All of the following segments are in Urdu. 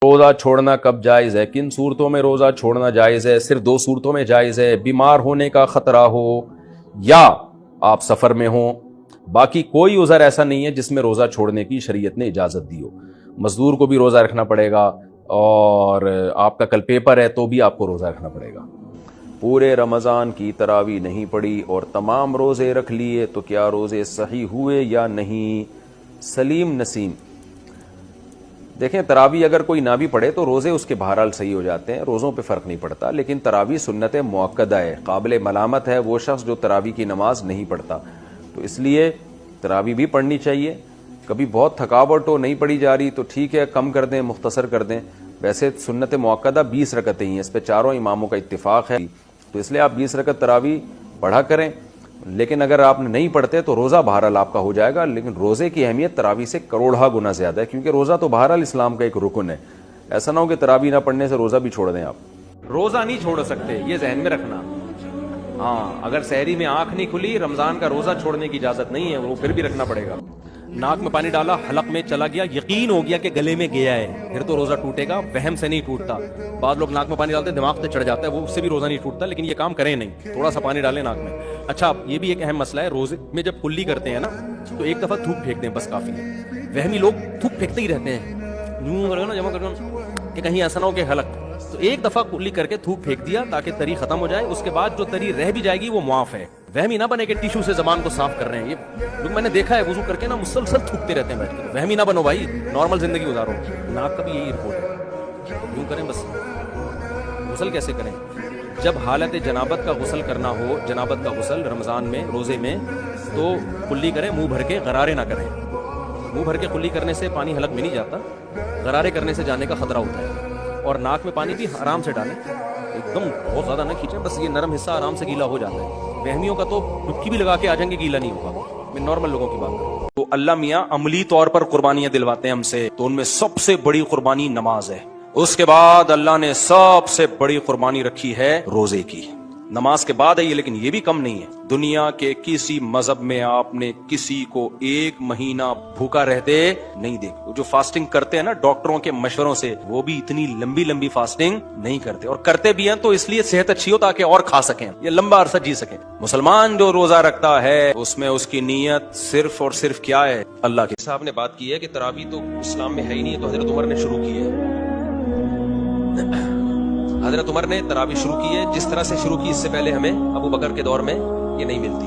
روزہ چھوڑنا کب جائز ہے؟ کن صورتوں میں روزہ چھوڑنا جائز ہے؟ صرف دو صورتوں میں جائز ہے: بیمار ہونے کا خطرہ ہو یا آپ سفر میں ہوں۔ باقی کوئی عذر ایسا نہیں ہے جس میں روزہ چھوڑنے کی شریعت نے اجازت دی ہو۔ مزدور کو بھی روزہ رکھنا پڑے گا، اور آپ کا کل پیپر ہے تو بھی آپ کو روزہ رکھنا پڑے گا۔ پورے رمضان کی تراویح نہیں پڑھی اور تمام روزے رکھ لیے تو کیا روزے صحیح ہوئے یا نہیں؟ سلیم نسیم: دیکھیں، تراویح اگر کوئی نہ بھی پڑھے تو روزے اس کے بہرحال صحیح ہو جاتے ہیں، روزوں پہ فرق نہیں پڑتا، لیکن تراویح سنت مؤکدہ ہے۔ قابل ملامت ہے وہ شخص جو تراویح کی نماز نہیں پڑھتا، تو اس لیے تراویح بھی پڑھنی چاہیے۔ کبھی بہت تھکاوٹ ہو، نہیں پڑھی جا رہی تو ٹھیک ہے، کم کر دیں، مختصر کر دیں۔ ویسے سنت مؤکدہ 20 رکعتیں ہی ہیں، اس پہ چاروں اماموں کا اتفاق ہے، تو اس لیے آپ 20 رکعت تراویح پڑھا کریں۔ لیکن اگر آپ نہیں پڑھتے تو روزہ بہرحال آپ کا ہو جائے گا، لیکن روزے کی اہمیت تراویح سے کروڑہ گنا زیادہ ہے، کیونکہ روزہ تو بہرحال اسلام کا ایک رکن ہے۔ ایسا نہ ہو کہ تراویح نہ پڑھنے سے روزہ بھی چھوڑ دیں آپ۔ روزہ نہیں چھوڑ سکتے، یہ ذہن میں رکھنا۔ ہاں، اگر سحری میں آنکھ نہیں کھلی، رمضان کا روزہ چھوڑنے کی اجازت نہیں ہے، وہ پھر بھی رکھنا پڑے گا۔ ناک میں پانی ڈالا، حلق میں چلا گیا، یقین ہو گیا کہ گلے میں گیا ہے، پھر تو روزہ ٹوٹے گا، وہم سے نہیں ٹوٹتا۔ بعض لوگ ناک میں پانی ڈالتے ہیں، دماغ پہ چڑھ جاتا ہے، وہ اس سے بھی روزہ نہیں ٹوٹتا، لیکن یہ کام کریں نہیں، تھوڑا سا پانی ڈالیں ناک میں۔ اچھا، یہ بھی ایک اہم مسئلہ ہے، روزے میں جب کلی کرتے ہیں نا تو ایک دفعہ تھوک پھینک دیں، بس کافی ہے۔ وہمی لوگ تھوک پھینکتے ہی رہتے ہیں، یوں کرو نا، جمع کرو کہ کہیں ایسا نہ ہو کہ حلق، تو ایک دفعہ کلی کر کے تھوک پھینک دیا تاکہ تری ختم ہو جائے، اس کے بعد جو تری رہ بھی جائے گی وہ معاف ہے۔ وہمی نہ بنے کہ ٹیشو سے زبان کو صاف کر رہے ہیں، یہ لوگ میں نے دیکھا ہے وضو کر کے نا مسلسل تھوکتے رہتے ہیں بیٹھ کے۔ وہمی نہ بنو بھائی، نارمل زندگی گزارو۔ ناک کا بھی یہی رپورٹ ہے، یوں کریں بس۔ غسل کیسے کریں؟ جب حالت جنابت کا غسل کرنا ہو، جنابت کا غسل رمضان میں، روزے میں، تو کلی کریں، منہ بھر کے، غرارے نہ کریں۔ منہ بھر کے کلی کرنے سے پانی حلق میں نہیں جاتا، غرارے کرنے سے جانے کا خطرہ ہوتا ہے۔ اور ناک میں پانی بھی آرام سے ڈالیں، ایک دم بہت زیادہ نہ کھینچیں، بس یہ نرم حصہ آرام سے گیلا ہو جاتا ہے۔ وہمیوں کا تو ڈبکی بھی لگا کے آ جائیں گے، گیلا نہیں ہوگا۔ میں نارمل لوگوں کی بات کروں تو اللہ میاں عملی طور پر قربانیاں دلواتے ہیں ہم سے، تو ان میں سب سے بڑی قربانی نماز ہے۔ اس کے بعد اللہ نے سب سے بڑی قربانی رکھی ہے روزے کی۔ نماز کے بعد ہے یہ، لیکن یہ بھی کم نہیں ہے۔ دنیا کے کسی مذہب میں آپ نے کسی کو 1 مہینہ بھوکا رہتے نہیں دیکھا۔ جو فاسٹنگ کرتے ہیں نا ڈاکٹروں کے مشوروں سے، وہ بھی اتنی لمبی لمبی فاسٹنگ نہیں کرتے، اور کرتے بھی ہیں تو اس لیے صحت اچھی ہو تاکہ اور کھا سکیں یا لمبا عرصہ جی سکیں۔ مسلمان جو روزہ رکھتا ہے اس میں اس کی نیت صرف اور صرف کیا ہے؟ اللہ کے۔ صاحب نے بات کی ہے کہ تراویح تو اسلام میں ہے ہی نہیں، تو حضرت عمر نے شروع کی ہے۔ حضرت عمر نے تراویح شروع کی ہے، جس طرح سے شروع کی اس سے پہلے ہمیں ابو بکر کے دور میں یہ نہیں ملتی،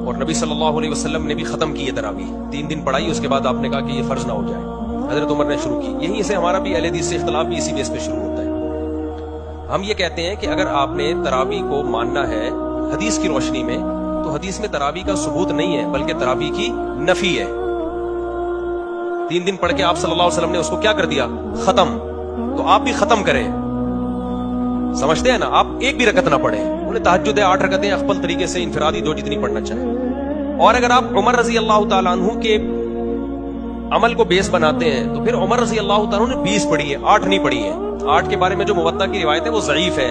اور نبی صلی اللہ علیہ وسلم نے بھی ختم کی ہے تراویح، 3 دن پڑھائی، اس کے بعد آپ نے کہا کہ یہ فرض نہ ہو جائے۔ حضرت عمر نے شروع کی، یہیں سے ہمارا بھی اہل حدیث سے اختلاف بھی اسی بیس پہ شروع ہوتا ہے۔ ہم یہ کہتے ہیں کہ اگر آپ نے تراویح کو ماننا ہے حدیث کی روشنی میں، تو حدیث میں تراویح کا ثبوت نہیں ہے بلکہ تراویح کی نفی ہے۔ 3 دن پڑھ کے آپ صلی اللہ علیہ وسلم نے اس کو کیا کر دیا؟ ختم۔ تو آپ بھی ختم کریں، سمجھتے ہیں نا؟ آپ ایک بھی رکعت نہ پڑھیں، انہیں تہجد ہے 8 رکعتیں افضل طریقے سے انفرادی 2 جتنی پڑھنا چاہیں۔ اور اگر آپ عمر رضی اللہ تعالیٰ عنہ کے عمل کو بیس بناتے ہیں تو پھر عمر رضی اللہ تعالیٰ عنہ نے 20 پڑھی ہے، 8 نہیں پڑھی ہے۔ 8 کے بارے میں جو موطا کی روایت ہے وہ ضعیف ہے۔